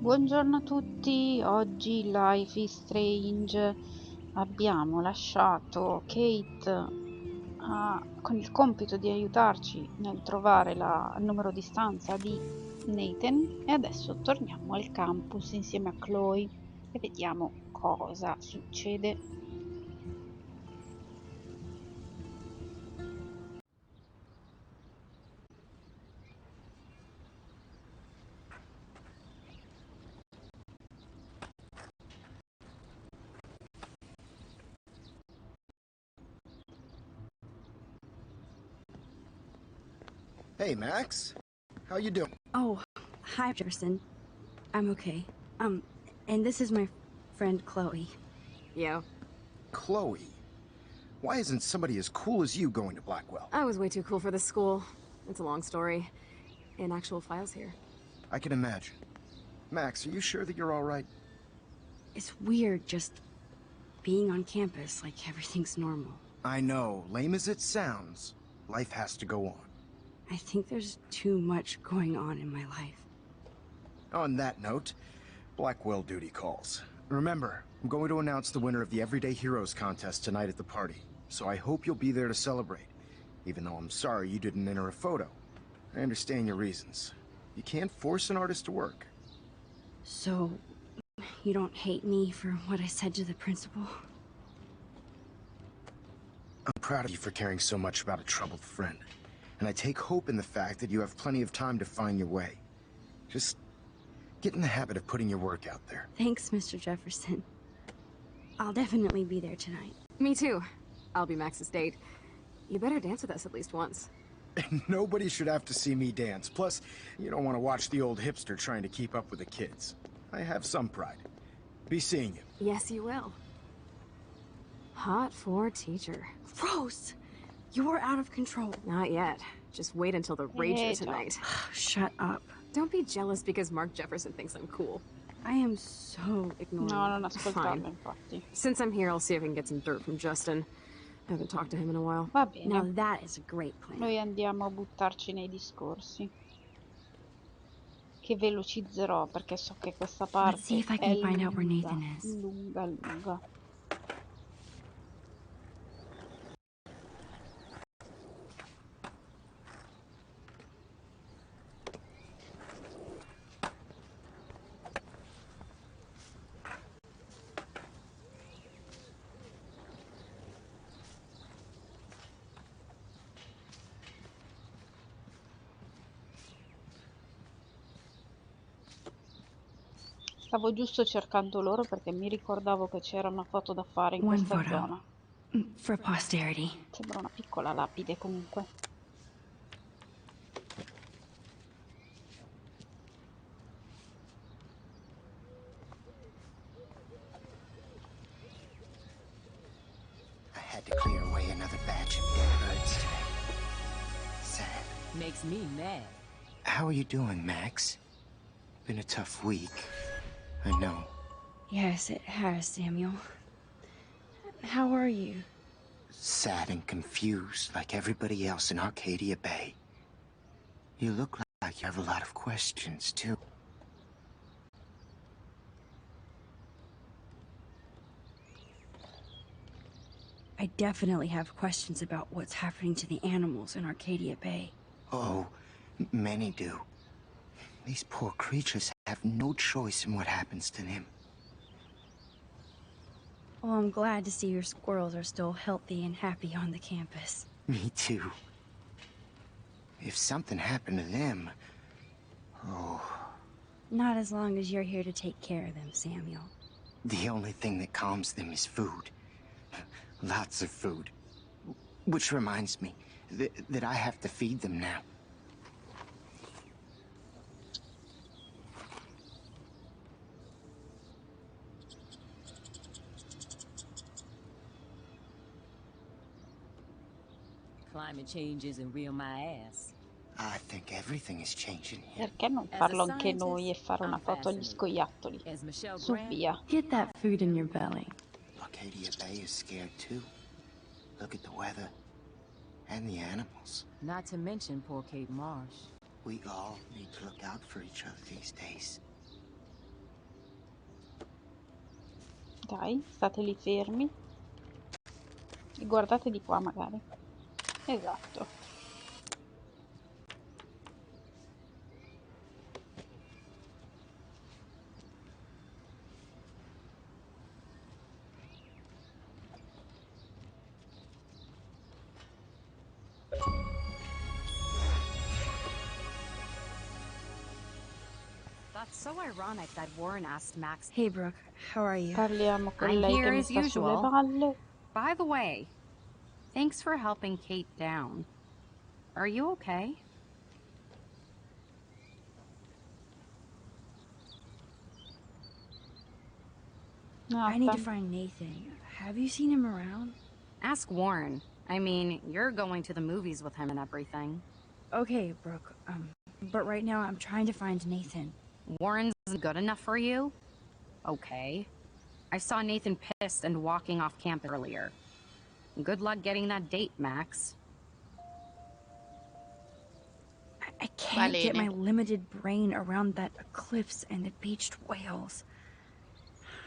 Buongiorno a tutti, oggi Life is Strange. Abbiamo lasciato Kate con il compito di aiutarci nel trovare il numero di stanza di Nathan e adesso torniamo al campus insieme a Chloe e vediamo cosa succede. Hey, Max. How you doing? Oh, hi, Jefferson. I'm okay. And this is my friend Chloe. Yeah. Chloe. Why isn't somebody as cool as you going to Blackwell? I was way too cool for this school. It's a long story. In actual files here. I can imagine. Max, are you sure that you're all right? It's weird just being on campus like everything's normal. I know, lame as it sounds, life has to go on. I think there's too much going on in my life. On that note, Blackwell duty calls. Remember, I'm going to announce the winner of the Everyday Heroes contest tonight at the party, so I hope you'll be there to celebrate, even though I'm sorry you didn't enter a photo. I understand your reasons. You can't force an artist to work. So, you don't hate me for what I said to the principal? I'm proud of you for caring so much about a troubled friend, and I take hope in the fact that you have plenty of time to find your way. Just get in the habit of putting your work out there. Thanks, Mr. Jefferson. I'll definitely be there tonight. Me too. I'll be Max's date. You better dance with us at least once. Nobody should have to see me dance. Plus, you don't want to watch the old hipster trying to keep up with the kids. I have some pride. Be seeing you. Yes, you will. Hot for teacher. Rose! You're out of control. Not yet. Just wait until the rager tonight. Shut up. Don't be jealous because Mark Jefferson thinks I'm cool. I am so ignorant. No, non ascoltarlo infatti. Since I'm here, I'll see if I can get some dirt from Justin. I haven't talked to him in a while. Va bene. Now that is a great plan. Noi andiamo a buttarci nei discorsi, che velocizzerò perché so che questa parte è lunga. Stavo giusto cercando loro perché mi ricordavo che c'era una foto da fare in questa zona. For posterity. Sembra una piccola lapide comunque. I had to clear away another batch of dead birds today. Sad. Makes me mad. How are you doing, Max? Been a tough week. I know. Yes, it has, Samuel. How are you? Sad and confused, like everybody else in Arcadia Bay. You look like you have a lot of questions, too. I definitely have questions about what's happening to the animals in Arcadia Bay. Oh, many do. These poor creatures have no choice in what happens to them. Well, I'm glad to see your squirrels are still healthy and happy on the campus. Me too. If something happened to them... Oh... Not as long as you're here to take care of them, Samuel. The only thing that calms them is food. Lots of food. Which reminds me that I have to feed them now. Climate change isn't real my ass. I think everything is changing here. Perché non farlo anche noi e fare una foto agli scoiattoli? Su via. Get that food in your belly. Arcadia Bay is scared too. Look at the weather. And the animals. Not to mention poor Kate Marsh. We all need to look out for each other these days. Dai, state lì fermi e guardate di qua magari. Esatto. That's so ironic that Warren asked Max. Hey, Brooke. How are you? Parliamo con I'm lei che here mi as sta sulle usual. palle. By the way, thanks for helping Kate down. Are you okay? I need to Nathan. find Nathan. Have you seen him around? Ask Warren. I mean, you're going to the movies with him and everything. Okay, Brooke. But right now I'm trying to find Nathan. Warren's good enough for you? Okay. I saw Nathan pissed and walking off campus earlier. Good luck getting that date, Max. I can't get my Balene. limited brain around that eclipse and the beached whales.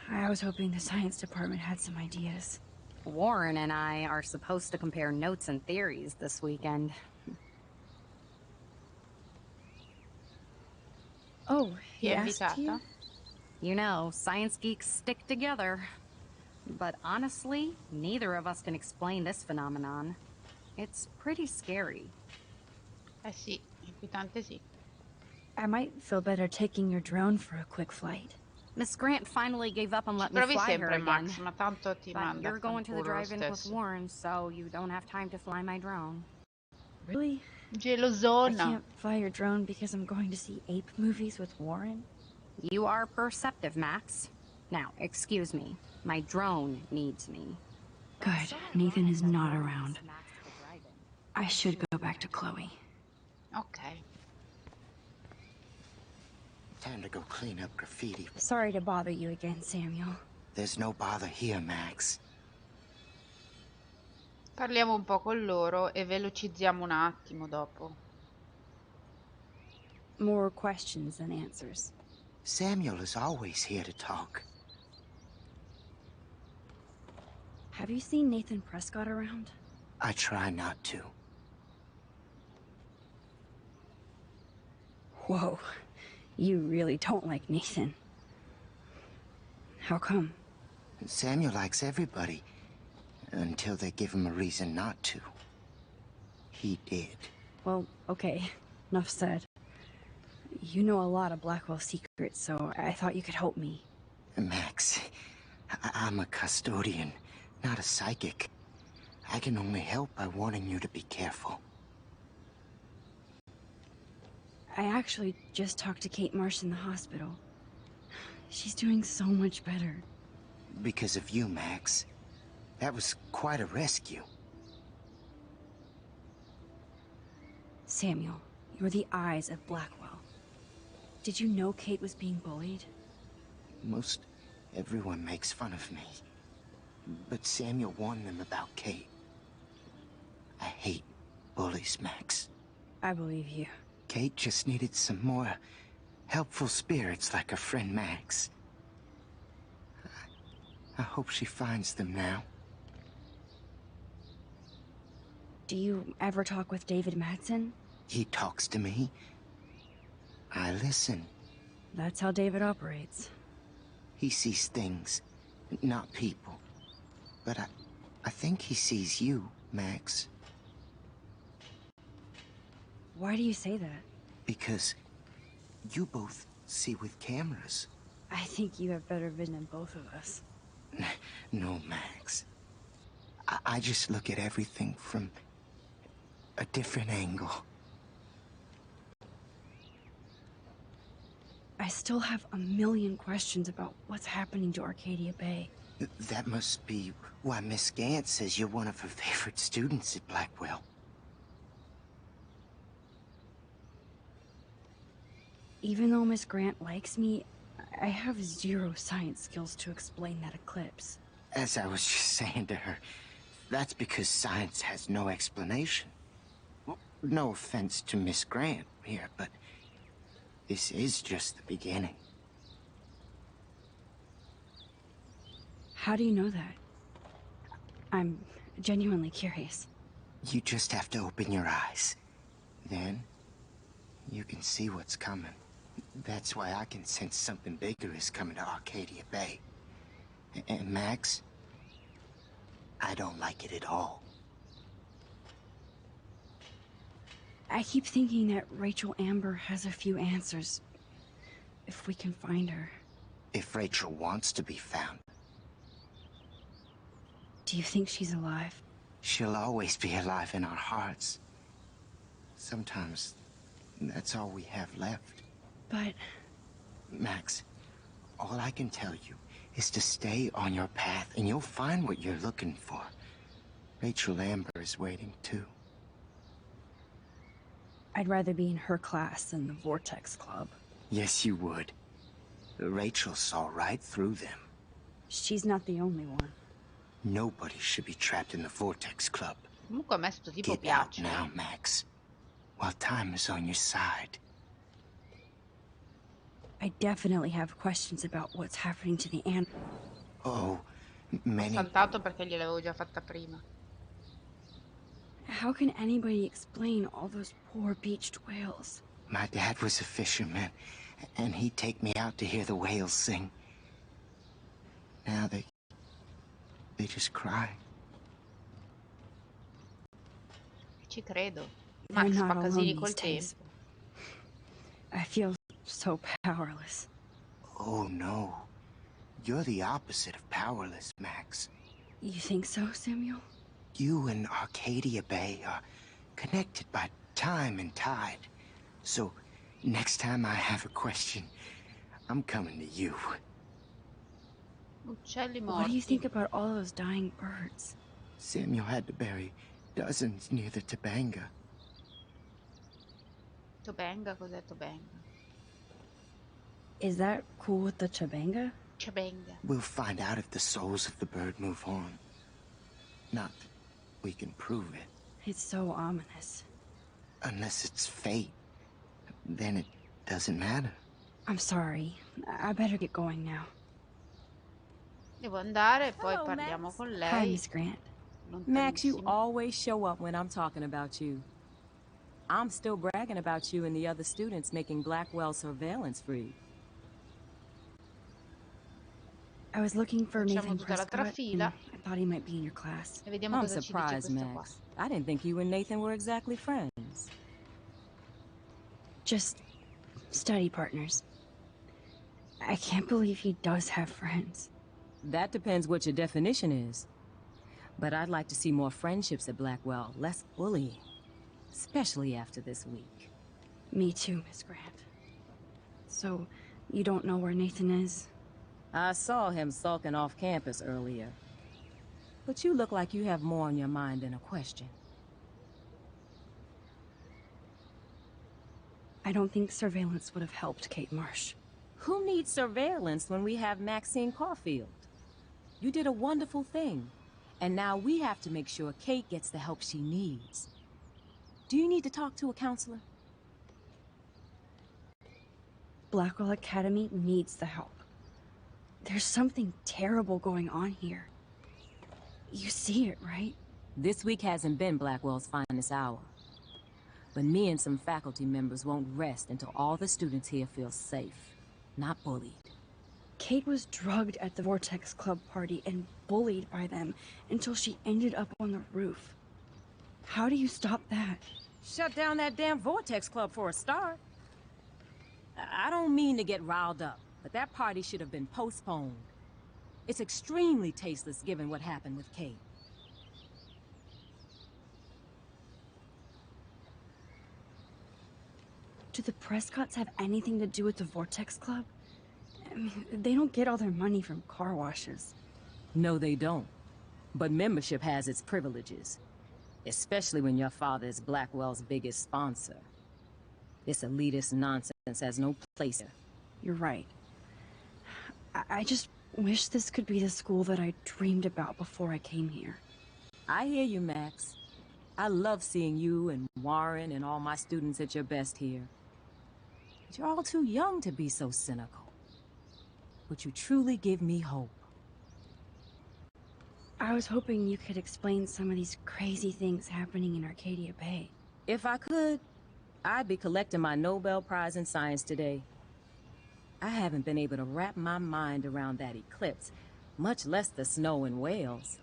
I was hoping the science department had some ideas. Warren and I are supposed to compare notes and theories this weekend. Oh, Ti he ha asked you? invitata? You know, science geeks stick together. But honestly, neither of us can explain this phenomenon. It's pretty scary. Eh sì, inquietante sì. I might feel better taking your drone for a quick flight. Miss Grant finally gave up and Ci let me provi fly her sempre, again. Max, ma tanto ti But manda a you're going to the fanculo lo drive-in with stesso. Warren, so you don't have time to fly my drone. Really? I Gelosona. can't fly your drone because I'm going to see ape movies with Warren? You are perceptive, Max. Now, excuse me. My drone needs me. Good. Nathan is not around. I should go back to Chloe. Ok. Time to go clean up graffiti. Sorry to bother you again, Samuel. There's no bother here, Max. Parliamo un po' con loro e velocizziamo un attimo dopo. More questions than answers. Samuel is always here to talk. Have you seen Nathan Prescott around? I try not to. Whoa. You really don't like Nathan. How come? Samuel likes everybody, until they give him a reason not to. He did. Well, okay. Enough said. You know a lot of Blackwell secrets, so I thought you could help me. Max, I'm a custodian, not a psychic. I can only help by warning you to be careful. I actually just talked to Kate Marsh in the hospital. She's doing so much better. Because of you, Max. That was quite a rescue. Samuel, you're the eyes of Blackwell. Did you know Kate was being bullied? Most everyone makes fun of me. But Samuel warned them about Kate. I hate bullies, Max. I believe you. Kate just needed some more helpful spirits like her friend Max. I hope she finds them now. Do you ever talk with David Madsen? He talks to me. I listen. That's how David operates. He sees things, not people. But I think he sees you, Max. Why do you say that? Because you both see with cameras. I think you have better vision than both of us. No, Max. I just look at everything from a different angle. I still have a million questions about what's happening to Arcadia Bay. That must be why Miss Gant says you're one of her favorite students at Blackwell. Even though Miss Grant likes me, I have zero science skills to explain that eclipse. As I was just saying to her, that's because science has no explanation. Well, no offense to Miss Grant here, but this is just the beginning. How do you know that? I'm genuinely curious. You just have to open your eyes. Then, you can see what's coming. That's why I can sense something bigger is coming to Arcadia Bay. And Max, I don't like it at all. I keep thinking that Rachel Amber has a few answers. If we can find her. If Rachel wants to be found. Do you think she's alive? She'll always be alive in our hearts. Sometimes, that's all we have left. But... Max, all I can tell you is to stay on your path and you'll find what you're looking for. Rachel Amber is waiting too. I'd rather be in her class than the Vortex Club. Yes, you would. Rachel saw right through them. She's not the only one. Nobody should be trapped in the Vortex Club. Comunque a me sto tipo Get out piace. now, Max. While time is on your side. I definitely have questions about what's happening to the ant. Oh, Ho many... saltato perché gliel'avevo già fatta prima. How can anybody explain all those poor beached whales? My dad was a fisherman, and he'd take me out to hear the whales sing. Now they just cry. Ci credo. They're Max not fa alone casini these col days. tempo. I feel so powerless. Oh no. You're the opposite of powerless, Max. You think so, Samuel? You and Arcadia Bay are connected by time and tide. So, next time I have a question, I'm coming to you. Uccelli What do you morti. think about all those dying birds? Samuel had to bury dozens near the Tobanga. Tobenga, cos'è Tobenga? Is that cool with the Tobanga? Tobenga. We'll find out if the souls of the bird move on. Not that we can prove it. It's so ominous. Unless it's fate. Then it doesn't matter. I'm sorry. I better get going now. Devo andare e poi Hello, parliamo Max. con Hi, lei. Miss Grant. Max, you Lontanissimo. always show up when I'm talking about you. I'm still bragging about you and the other students making Blackwell surveillance free. I was looking for Facciamo Nathan tutta la Prescott, and trafila. I thought he might be in your class. E vediamo I'm cosa ci dice surprised, questo qua. Max. I didn't think you and Nathan were exactly friends. Just study partners. I can't believe he does have friends. That depends what your definition is. But I'd like to see more friendships at Blackwell, less bullying. Especially after this week. Me too, Miss Grant. So, you don't know where Nathan is? I saw him sulking off campus earlier. But you look like you have more on your mind than a question. I don't think surveillance would have helped Kate Marsh. Who needs surveillance when we have Maxine Caulfield? You did a wonderful thing. And now we have to make sure Kate gets the help she needs. Do you need to talk to a counselor? Blackwell Academy needs the help. There's something terrible going on here. You see it, right? This week hasn't been Blackwell's finest hour. But me and some faculty members won't rest until all the students here feel safe, not bullied. Kate was drugged at the Vortex Club party and bullied by them until she ended up on the roof. How do you stop that? Shut down that damn Vortex Club for a start. I don't mean to get riled up, but that party should have been postponed. It's extremely tasteless given what happened with Kate. Do the Prescotts have anything to do with the Vortex Club? I mean, they don't get all their money from car washes. No, they don't. But membership has its privileges. Especially when your father is Blackwell's biggest sponsor. This elitist nonsense has no place here. You're right. I just wish this could be the school that I dreamed about before I came here. I hear you, Max. I love seeing you and Warren and all my students at your best here. But you're all too young to be so cynical. But you truly give me hope. I was hoping you could explain some of these crazy things happening in Arcadia Bay. If I could, I'd be collecting my Nobel Prize in Science today. I haven't been able to wrap my mind around that eclipse, much less the snow in Wales.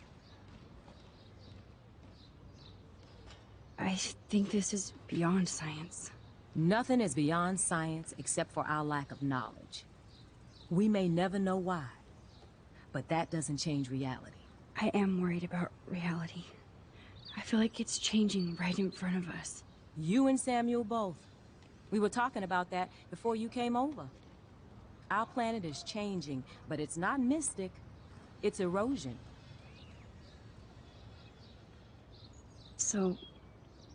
I think this is beyond science. Nothing is beyond science except for our lack of knowledge. We may never know why, but that doesn't change reality. I am worried about reality. I feel like it's changing right in front of us. You and Samuel both. We were talking about that before you came over. Our planet is changing, but it's not mystic. It's erosion. So,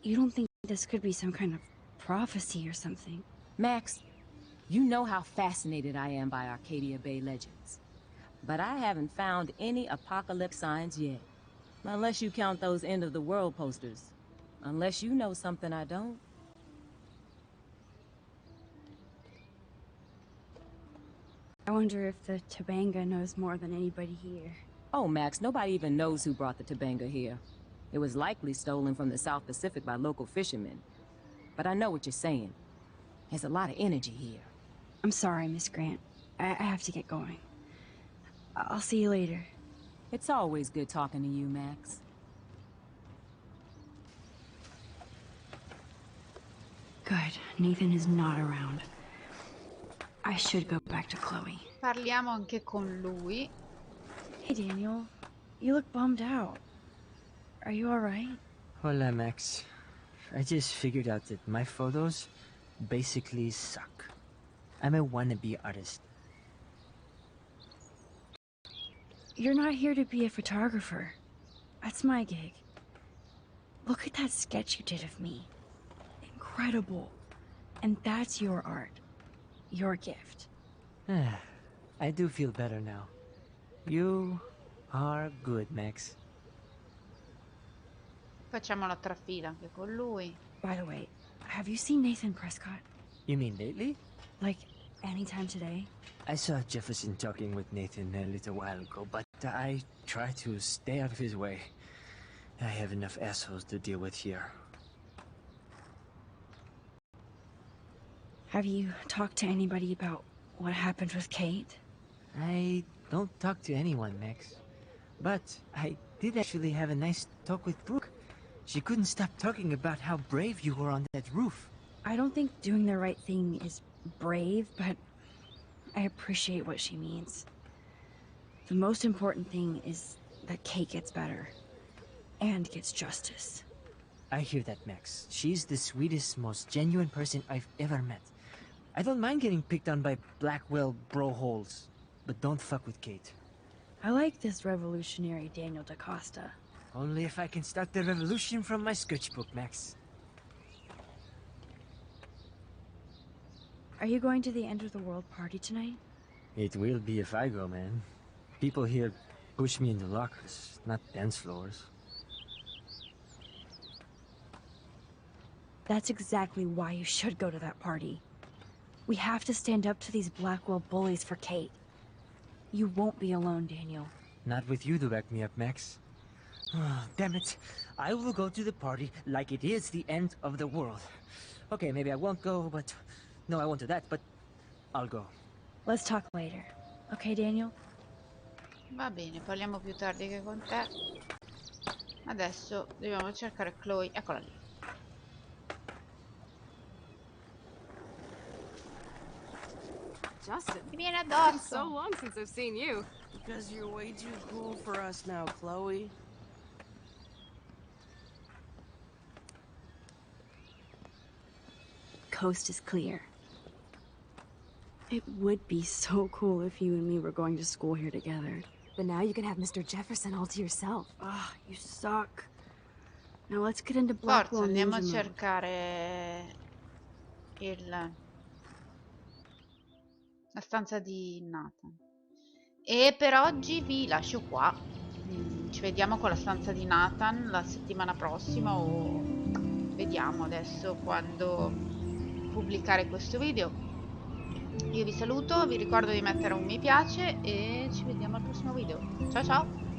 you don't think this could be some kind of prophecy or something? Max, you know how fascinated I am by Arcadia Bay legends. But I haven't found any apocalypse signs yet. Unless you count those end-of-the-world posters. Unless you know something I don't. I wonder if the Tabanga knows more than anybody here. Oh, Max, nobody even knows who brought the Tabanga here. It was likely stolen from the South Pacific by local fishermen. But I know what you're saying. There's a lot of energy here. I'm sorry, Miss Grant. I have to get going. I'll see you later. It's always good talking to you, Max. Good. Nathan is not around. I should go back to Chloe. Parliamo anche con lui. Hey, Daniel. You look bummed out. Are you alright? Hola, Max. I just figured out that my photos basically suck. I'm a wannabe artist. You're not here to be a photographer. That's my gig. Look at that sketch you did of me. Incredible. And that's your art. Your gift. I do feel better now. You are good, Max. Facciamo la trafila anche con lui. By the way, have you seen Nathan Prescott? You mean lately? Like, anytime today? I saw Jefferson talking with Nathan a little while ago, but I try to stay out of his way. I have enough assholes to deal with here. Have you talked to anybody about what happened with Kate? I don't talk to anyone, Max. But I did actually have a nice talk with Brooke. She couldn't stop talking about how brave you were on that roof. I don't think doing the right thing is brave, but I appreciate what she means. The most important thing is that Kate gets better. And gets justice. I hear that, Max. She's the sweetest, most genuine person I've ever met. I don't mind getting picked on by Blackwell bro-holes, but don't fuck with Kate. I like this revolutionary Daniel DaCosta. Only if I can start the revolution from my sketchbook, Max. Are you going to the end of the world party tonight? It will be if I go, man. People here push me into lockers, not dance floors. That's exactly why you should go to that party. We have to stand up to these Blackwell bullies for Kate. You won't be alone, Daniel. Not with you to back me up, Max. Damn it. I will go to the party like it is the end of the world. Okay, maybe I won't go, but... No, I won't do that, but I'll go. Let's talk later. Okay, Daniel? Va bene, parliamo più tardi che con te. Adesso dobbiamo cercare Chloe. Eccola lì. Justin, Mi viene it's been so addosso. long since I've seen you. Because you're way too cool for us now, Chloe. Coast is clear. It would be so cool if you and me were going to school here together. But now you can have Mr. Jefferson all to yourself. Ah, you suck. Now let's get into Forza, Blackwell andiamo a Ninja mode. cercare la stanza di Nathan. E per oggi vi lascio qua. Ci vediamo con la stanza di Nathan la settimana prossima o vediamo adesso quando pubblicare questo video. Io vi saluto, vi ricordo di mettere un mi piace e ci vediamo al prossimo video. Ciao ciao!